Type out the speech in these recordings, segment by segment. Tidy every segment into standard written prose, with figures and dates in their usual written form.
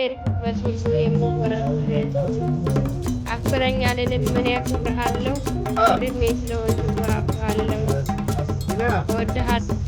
በሄድክበት ሁሉ የምወረድ አክብረኝ አልልም። ምን ያክብርሃለሁ እድሜ ስለወንድም አክብርሃለሁ እወድሃለሁ።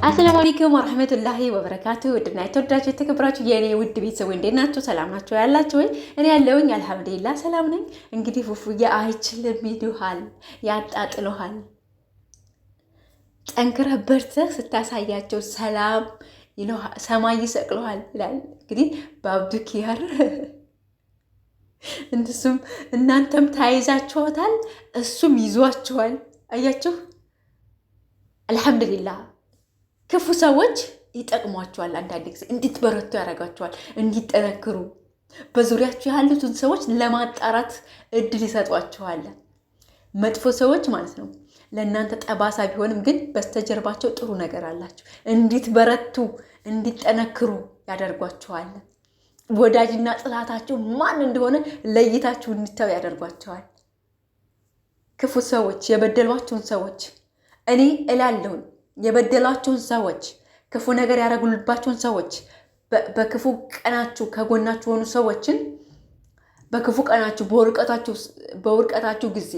አሰላሙ አለይኩም ወራህመቱላሂ ወበረካቱ። ውድና የተወዳችሁ የተከበራችሁ የኔ ውድ ቤተሰቦች እንዴት ናችሁ? ሰላም ናችሁ ያላችሁ ወይ? እኔ ያለሁኝ አልሐምዱሊላህ ሰላም ነኝ። እንግዲህ ፉፉዬ አይችልም ይሉሃል፣ ያጣጥሉሃል። ጠንክረህ በርተህ ስታሳያቸው ሰላም ይሉሃል፣ ሰማይ ይሰቅሉሃል ይላል። እንግዲህ በአብዱ ኪያር እንድሱም እናንተም ታይዛችኋታል፣ እሱም ይዟችኋል። አያችሁ አልሐምዱሊላህ። ክፉ ሰዎች ይጠቅሟቸዋል። አንዳንድ ጊዜ እንድትበረቱ ያደርጋቸዋል፣ እንዲጠነክሩ በዙሪያቸው ያሉትን ሰዎች ለማጣራት እድል ይሰጧቸዋል። መጥፎ ሰዎች ማለት ነው ለእናንተ ጠባሳ ቢሆንም ግን በስተጀርባቸው ጥሩ ነገር አላቸው። እንድትበረቱ እንዲጠነክሩ ያደርጓቸዋል። ወዳጅና ጥላታቸው ማን እንደሆነ ለይታችሁ እንድታዩ ያደርጓቸዋል። ክፉ ሰዎች የበደሏቸውን ሰዎች እኔ እላለሁኝ የበደላቸውን ሰዎች ክፉ ነገር ያደረጉልባቸውን ሰዎች በክፉ ቀናችሁ ከጎናችሁ ሆኑ ሰዎችን በክፉ ቀናችሁ በውርቀታችሁ ጊዜ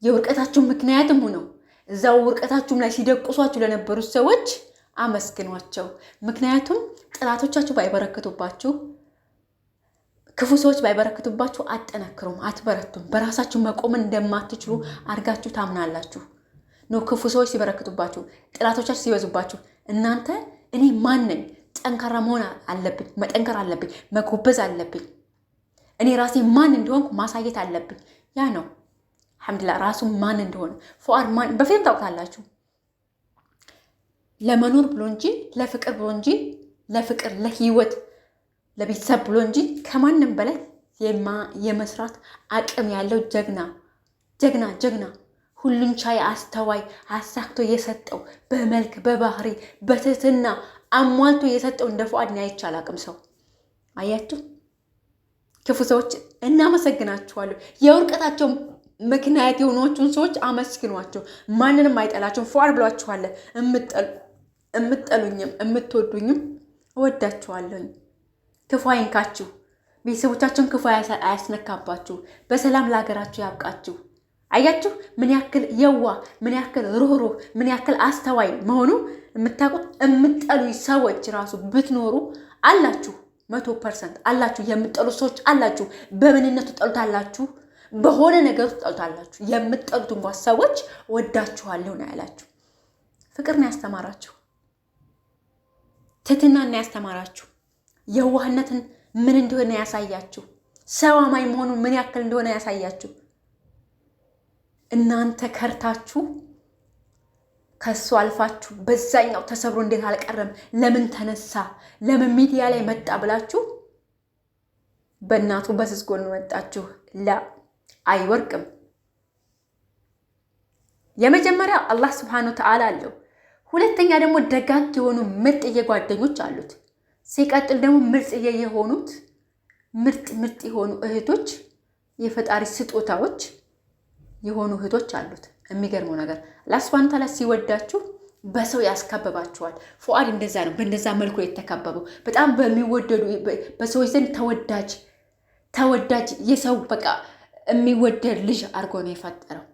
የውርቀታችሁ ምክንያትም ሆነው እዛው ውርቀታችሁም ላይ ሲደቁሷችሁ ለነበሩት ሰዎች አመስግኗቸው። ምክንያቱም ጥላቶቻችሁ ባይበረክቱባችሁ ክፉ ሰዎች ባይበረክቱባችሁ አትጠነክሩም፣ አትበረቱም። በራሳችሁ መቆምን እንደማትችሉ አድርጋችሁ ታምናላችሁ። ክፉ ሰዎች ሲበረክቱባችሁ ጥላቶቻችሁ ሲበዙባችሁ እናንተ እኔ ማን ነኝ? ጠንካራ መሆን አለብኝ፣ መጠንከር አለብኝ፣ መጎበዝ አለብኝ፣ እኔ ራሴ ማን እንደሆንኩ ማሳየት አለብኝ። ያ ነው አልሐምዱሊላህ ራሱ ማን እንደሆነ ፉአድ ማን በፊልም ታውቃላችሁ። ለመኖር ብሎ እንጂ ለፍቅር ብሎ እንጂ ለፍቅር ለህይወት ለቤተሰብ ብሎ እንጂ ከማንም በላይ የመስራት አቅም ያለው ጀግና ሁሉን ቻይ አስተዋይ አሳክቶ የሰጠው በመልክ በባህሪ በትህትና አሟልቶ የሰጠው እንደ ፉአድ ነው አይቻል አቅም ሰው። አያችሁ ክፉ ሰዎች እናመሰግናችኋለሁ። የውርቀታቸው ምክንያት የሆኗቸውን ሰዎች አመስግኗቸው። ማንንም አይጠላቸውም። ፉአድ ብሏችኋል። እምትጠሉኝም እምትወዱኝም እወዳችኋለሁኝ። ክፉ አይንካችሁ። ቤተሰቦቻችሁን ክፉ አያስነካባችሁ። በሰላም ለሀገራችሁ ያብቃችሁ። አያችሁ ምን ያክል የዋ ምን ያክል ሩህሩህ ምን ያክል አስተዋይ መሆኑ የምታውቁት። የምትጠሉ ሰዎች ራሱ ብትኖሩ አላችሁ፣ 100% አላችሁ። የምትጠሉ ሰዎች አላችሁ። በምንነቱ ጠሉታላችሁ፣ በሆነ ነገር ጠሉታላችሁ። የምትጠሉት እንኳን ሰዎች ወዳችኋለሁ ነው ያላችሁ። ፍቅር ነው ያስተማራችሁ፣ ትህትና ነው ያስተማራችሁ፣ የዋህነትን ምን እንደሆነ ያሳያችሁ፣ ሰው አማኝ መሆኑን ምን ያክል እንደሆነ ያሳያችሁ። እናንተ ከርታችሁ ከሱ አልፋችሁ በዛኛው ተሰብሮ እንዴት አልቀረም፣ ለምን ተነሳ፣ ለምን ሚዲያ ላይ መጣ ብላችሁ በእናቱ በስስ ጎን መጣችሁ። አይወርቅም። የመጀመሪያ አላህ ሱብሓነሁ ወተዓላ አለው። ሁለተኛ ደግሞ ደጋግ የሆኑ ምርጥዬ ጓደኞች አሉት። ሲቀጥል ደግሞ ምርጥዬ የሆኑት ምርጥ የሆኑ እህቶች፣ የፈጣሪ ስጦታዎች የሆኑ እህቶች አሉት። የሚገርመው ነገር አላህ ሱብሓነሁ ወተዓላ ሲወዳችሁ በሰው ያስከበባችኋል። ፉአድ እንደዛ ነው። በእንደዛ መልኩ የተከበበው በጣም በሚወደዱ በሰዎች ዘንድ ተወዳጅ የሰው በቃ የሚወደድ ልጅ አድርጎ ነው የፈጠረው።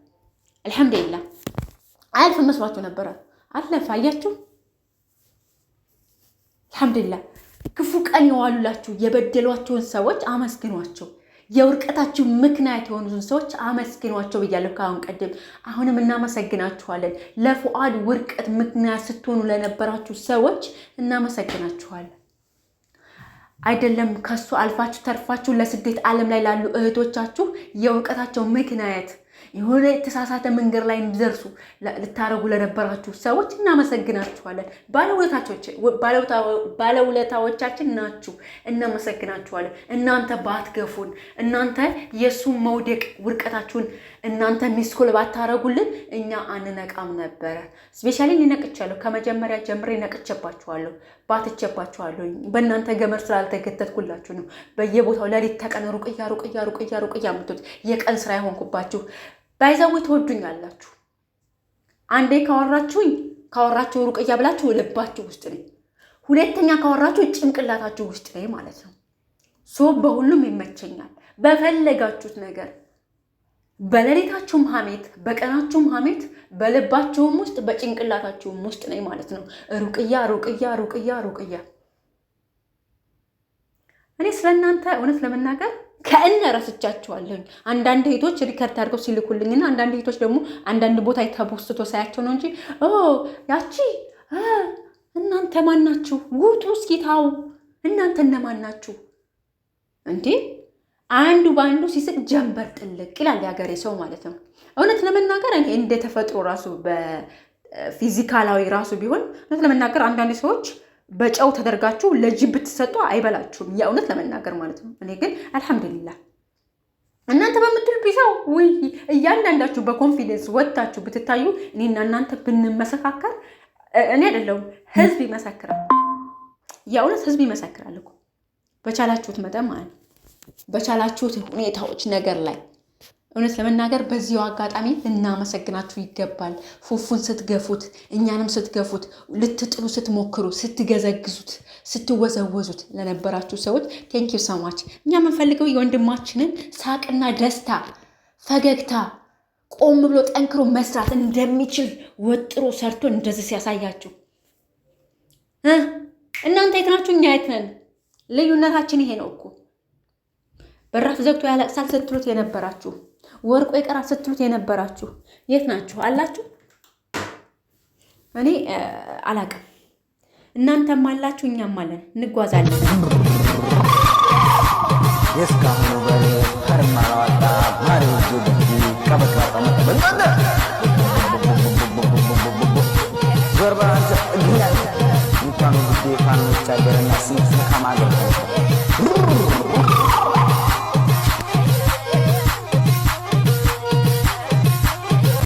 አልሐምዱሊላህ። አያልፍ መስሏችሁ ነበረ፣ አለፈ። አያችሁ አልሐምዱሊላህ። ክፉ ቀን የዋሉላችሁ የበደሏቸውን ሰዎች አመስግኗቸው። የውርቀታችሁ ምክንያት የሆኑትን ሰዎች አመስግኗቸው ብያለሁ ከአሁን ቀደም። አሁንም እናመሰግናችኋለን። ለፉአድ ውርቀት ምክንያት ስትሆኑ ለነበራችሁ ሰዎች እናመሰግናችኋለን። አይደለም ከሱ አልፋችሁ ተርፋችሁ ለስደት ዓለም ላይ ላሉ እህቶቻችሁ የውርቀታቸው ምክንያት የሆነ የተሳሳተ መንገድ ላይ እንዲደርሱ ልታረጉ ለነበራችሁ ሰዎች እናመሰግናችኋለን። ባለውለታዎቻችን ናችሁ። እናመሰግናችኋለን። እናንተ ባትገፉን፣ እናንተ የሱ መውደቅ ውርቀታችሁን እናንተ ሚስኮል ባታረጉልን እኛ አንነቃም ነበር። ስፔሻሊ እነቅቻለሁ ከመጀመሪያ ጀምሬ ነቅቼባችኋለሁ ባትቼባችኋለሁ በእናንተ ገመድ ስላልተገተትኩላችሁ ነው በየቦታው ለሊት ተቀን ሩቅያ ምትት የቀን ስራ ይሆንኩባችሁ ባይዛው ትወዱኛላችሁ አንዴ ካወራችሁ ሩቅያ ብላችሁ ልባችሁ ውስጥ ነኝ ሁለተኛ ካወራችሁ ጭንቅላታችሁ ውስጥ ነኝ ማለት ነው ሶ በሁሉም ይመቸኛል በፈለጋችሁት ነገር በለሊታችሁም ሐሜት በቀናችሁም ሐሜት በልባችሁም ውስጥ በጭንቅላታችሁም ውስጥ ነኝ ማለት ነው ሩቅያ እኔ ስለናንተ እውነት ለመናገር ከእነ ረስቻችኋለሁ አንዳንድ ሄቶች ሪከርድ አድርገው ሲልኩልኝና አንዳንድ ሄቶች ደግሞ አንዳንድ ቦታ ተፖስቶ ሳያቸው ነው እንጂ ያቺ እናንተ ማን ናችሁ ጉጡ እስኪ ታው እናንተ እነማን ናችሁ እንዴ አንዱ ባንዱ ሲስቅ ጀንበር ጥልቅ ይላል ያገሬ ሰው ማለት ነው እውነት ለመናገር እኔ እንደ ተፈጥሮ ራሱ በፊዚካላዊ ራሱ ቢሆን እውነት ለመናገር አንዳንድ ሰዎች በጨው ተደርጋችሁ ለጅብ ብትሰጡ አይበላችሁም የእውነት ለመናገር ማለት ነው እኔ ግን አልহামዱሊላህ እናንተ በመድል ቢሳው ወይ እያንዳንዳችሁ በኮንፊደንስ ወጣችሁ ብትታዩ እኔና እናንተ ብንመሰካከር እኔ አይደለም ህዝብ ይመሰክራል የእውነት ህዝብ ይመሰክራል እኮ በቻላችሁት መጠን ማለት በቻላችሁት ሁኔታዎች ነገር ላይ እውነት ለመናገር በዚሁ አጋጣሚ እናመሰግናችሁ ይገባል ፉፉን ስትገፉት እኛንም ስትገፉት ልትጥሉ ስትሞክሩ ስትገዘግዙት ስትወዘወዙት ለነበራችሁ ሰዎች ቴንክ ዩ ሶ ማች እኛ የምንፈልገው የወንድማችንን ሳቅና ደስታ ፈገግታ ቆም ብሎ ጠንክሮ መስራት እንደሚችል ወጥሮ ሰርቶ እንደዚህ ሲያሳያችሁ እናንተ የት ናችሁ እኛ የት ነን ልዩነታችን ይሄ ነው እኮ በራፍ ዘግቶ ያለቅሳል ስትሉት የነበራችሁ ወርቆ ይቀራ ስትሉት የነበራችሁ የት ናችሁ አላችሁ እኔ አላቅም እናንተም አላችሁ እኛም አለን እንጓዛለን የስካሙ በሬ ከርማላዋጣ ማሪው ጁብቲ ከበካታ መተበንደ ዘርባንተ እግኛል እንኳን ጉዴ ካን ቻገረና ሲንስ ከማገር